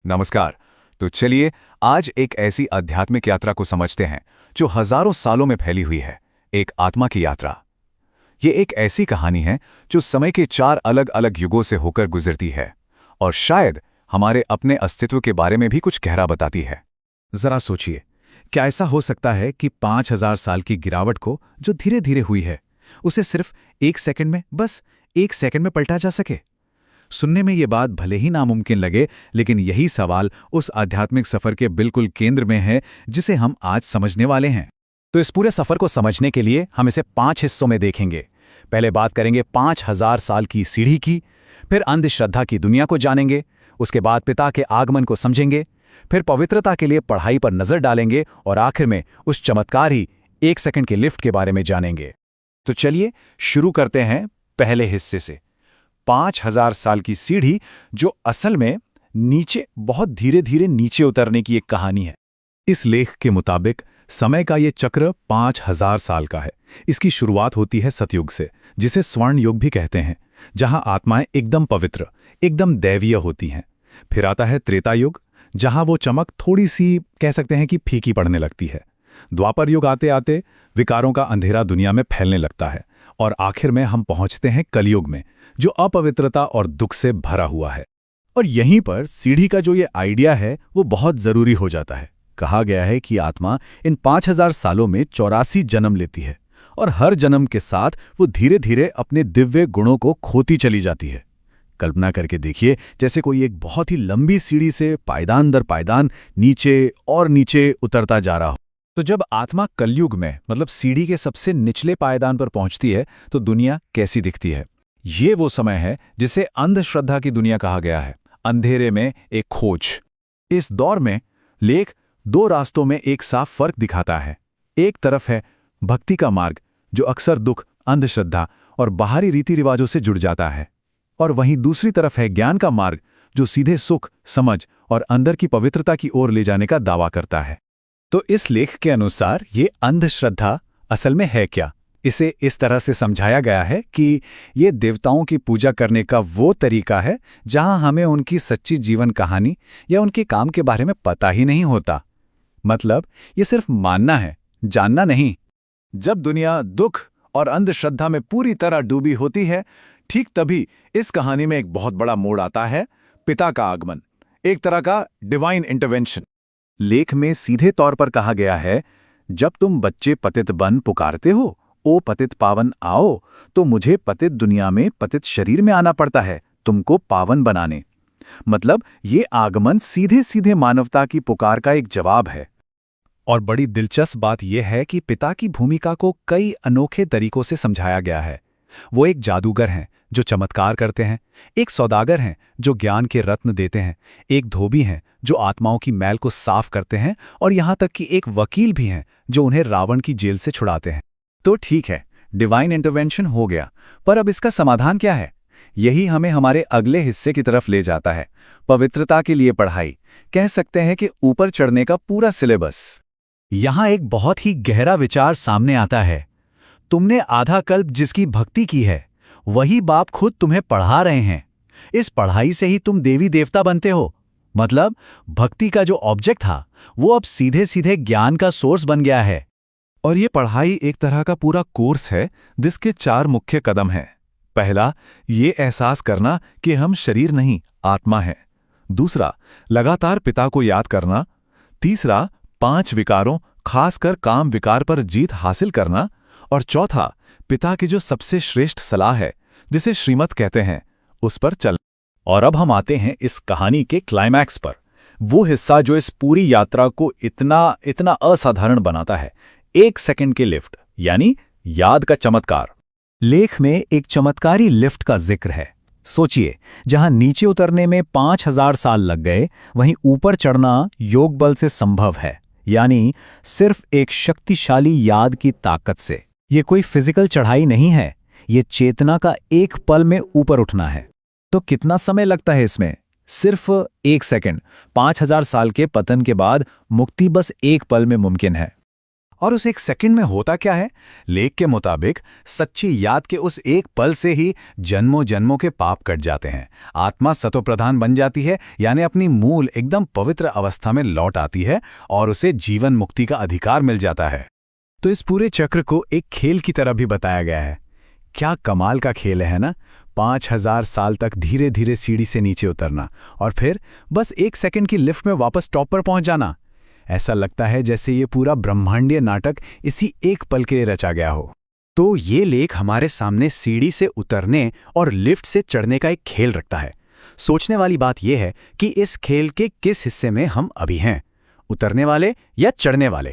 नमस्कार। तो चलिए आज एक ऐसी आध्यात्मिक यात्रा को समझते हैं जो हजारों सालों में फैली हुई है, एक आत्मा की यात्रा। ये एक ऐसी कहानी है जो समय के 4 अलग अलग युगों से होकर गुजरती है और शायद हमारे अपने अस्तित्व के बारे में भी कुछ गहरा बताती है। जरा सोचिए, क्या ऐसा हो सकता है कि 5000 साल की गिरावट को जो धीरे धीरे हुई है उसे सिर्फ 1 सेकंड में, बस 1 सेकंड में पलटा जा सके? सुनने में ये बात भले ही नामुमकिन लगे, लेकिन यही सवाल उस आध्यात्मिक सफर के बिल्कुल केंद्र में है जिसे हम आज समझने वाले हैं। तो इस पूरे सफर को समझने के लिए हम इसे 5 हिस्सों में देखेंगे। पहले बात करेंगे 5000 साल की सीढ़ी की, फिर अंधश्रद्धा की दुनिया को जानेंगे, उसके बाद पिता के आगमन को समझेंगे, फिर पवित्रता के लिए पढ़ाई पर नजर डालेंगे और आखिर में उस चमत्कार ही 1 सेकंड के लिफ्ट के बारे में जानेंगे। तो चलिए शुरू करते हैं पहले हिस्से से। 5000 साल की सीढ़ी, जो असल में नीचे, बहुत धीरे धीरे नीचे उतरने की एक कहानी है। इस लेख के मुताबिक समय का ये चक्र 5000 साल का है। इसकी शुरुआत होती है सतयुग से, जिसे स्वर्ण युग भी कहते हैं, जहां आत्माएं एकदम पवित्र, एकदम दैवीय होती हैं। फिर आता है त्रेता युग, जहां वो चमक थोड़ी सी कह सकते हैं कि फीकी पड़ने लगती है। द्वापर युग आते आते विकारों का अंधेरा दुनिया में फैलने लगता है और आखिर में हम पहुंचते हैं कलयुग में, जो अपवित्रता और दुख से भरा हुआ है। और यहीं पर सीढ़ी का जो ये आइडिया है वो बहुत जरूरी हो जाता है। कहा गया है कि आत्मा इन 5000 सालों में 84 जन्म लेती है और हर जन्म के साथ वो धीरे धीरे अपने दिव्य गुणों को खोती चली जाती है। कल्पना करके देखिए, जैसे कोई एक बहुत ही लंबी सीढ़ी से पायदान दर पायदान नीचे और नीचे उतरता जा रहा हो। तो जब आत्मा कलयुग में, मतलब सीढ़ी के सबसे निचले पायदान पर पहुंचती है, तो दुनिया कैसी दिखती है? ये वो समय है जिसे अंधश्रद्धा की दुनिया कहा गया है, अंधेरे में एक खोज। इस दौर में लेख 2 रास्तों में एक साफ फर्क दिखाता है। एक तरफ है भक्ति का मार्ग, जो अक्सर दुख, अंधश्रद्धा और बाहरी रीति रिवाजों से जुड़ जाता है, और वहीं दूसरी तरफ है ज्ञान का मार्ग, जो सीधे सुख, समझ और अंदर की पवित्रता की ओर ले जाने का दावा करता है। तो इस लेख के अनुसार ये अंधश्रद्धा असल में है क्या? इसे इस तरह से समझाया गया है कि ये देवताओं की पूजा करने का वो तरीका है जहां हमें उनकी सच्ची जीवन कहानी या उनके काम के बारे में पता ही नहीं होता। मतलब ये सिर्फ मानना है, जानना नहीं। जब दुनिया दुख और अंधश्रद्धा में पूरी तरह डूबी होती है, ठीक तभी इस कहानी में एक बहुत बड़ा मोड़ आता है, पिता का आगमन, एक तरह का डिवाइन इंटरवेंशन। लेख में सीधे तौर पर कहा गया है, जब तुम बच्चे पतित बन पुकारते हो, ओ पतित पावन आओ, तो मुझे पतित दुनिया में, पतित शरीर में आना पड़ता है तुमको पावन बनाने। मतलब ये आगमन सीधे सीधे मानवता की पुकार का एक जवाब है। और बड़ी दिलचस्प बात यह है कि पिता की भूमिका को कई अनोखे तरीकों से समझाया गया है। वो एक जादूगर हैं जो चमत्कार करते हैं, एक सौदागर हैं जो ज्ञान के रत्न देते हैं, एक धोबी हैं जो आत्माओं की मैल को साफ करते हैं, और यहां तक कि एक वकील भी हैं जो उन्हें रावण की जेल से छुड़ाते हैं। तो ठीक है, डिवाइन इंटरवेंशन हो गया, पर अब इसका समाधान क्या है? यही हमें हमारे अगले हिस्से की तरफ ले जाता है, पवित्रता के लिए पढ़ाई। कह सकते हैं कि ऊपर चढ़ने का पूरा सिलेबस। यहां एक बहुत ही गहरा विचार सामने आता है। तुमने आधा कल्प जिसकी भक्ति की है, वही बाप खुद तुम्हें पढ़ा रहे हैं। इस पढ़ाई से ही तुम देवी देवता बनते हो। मतलब भक्ति का जो ऑब्जेक्ट था, वो अब सीधे सीधे ज्ञान का सोर्स बन गया है। और ये पढ़ाई एक तरह का पूरा कोर्स है जिसके 4 मुख्य कदम हैं। पहला, ये एहसास करना कि हम शरीर नहीं, आत्मा हैं। दूसरा, लगातार पिता को याद करना। तीसरा, 5 विकारों, खासकर काम विकार पर जीत हासिल करना। और चौथा, पिता की जो सबसे श्रेष्ठ सलाह है, जिसे श्रीमत कहते हैं, उस पर चलना। और अब हम आते हैं इस कहानी के क्लाइमैक्स पर, वो हिस्सा जो इस पूरी यात्रा को इतना इतना असाधारण बनाता है, 1 सेकंड के लिफ्ट, यानी याद का चमत्कार। लेख में एक चमत्कारी लिफ्ट का जिक्र है। सोचिए, जहां नीचे उतरने में 5000 साल लग गए, वहीं ऊपर चढ़ना योग बल से संभव है, यानी सिर्फ एक शक्तिशाली याद की ताकत से। ये कोई फिजिकल चढ़ाई नहीं है, ये चेतना का एक पल में ऊपर उठना है। तो कितना समय लगता है इसमें? सिर्फ 1 सेकंड। 5000 साल के पतन के बाद मुक्ति बस एक पल में मुमकिन है। और उस एक सेकंड में होता क्या है? लेख के मुताबिक सच्ची याद के उस एक पल से ही जन्मों जन्मों के पाप कट जाते हैं। आत्मा सतोप्रधान बन जाती है, यानी अपनी मूल एकदम पवित्र अवस्था में लौट आती है और उसे जीवन मुक्ति का अधिकार मिल जाता है। तो इस पूरे चक्र को एक खेल की तरह भी बताया गया है। क्या कमाल का खेल है ना? 5000 साल तक धीरे धीरे सीढ़ी से नीचे उतरना और फिर बस 1 सेकंड की लिफ्ट में वापस टॉप पर पहुंच जाना। ऐसा लगता है जैसे ये पूरा ब्रह्मांडीय नाटक इसी एक पल के लिए रचा गया हो। तो ये लेख हमारे सामने सीढ़ी से उतरने और लिफ्ट से चढ़ने का एक खेल रखता है। सोचने वाली बात यह है कि इस खेल के किस हिस्से में हम अभी हैं, उतरने वाले या चढ़ने वाले।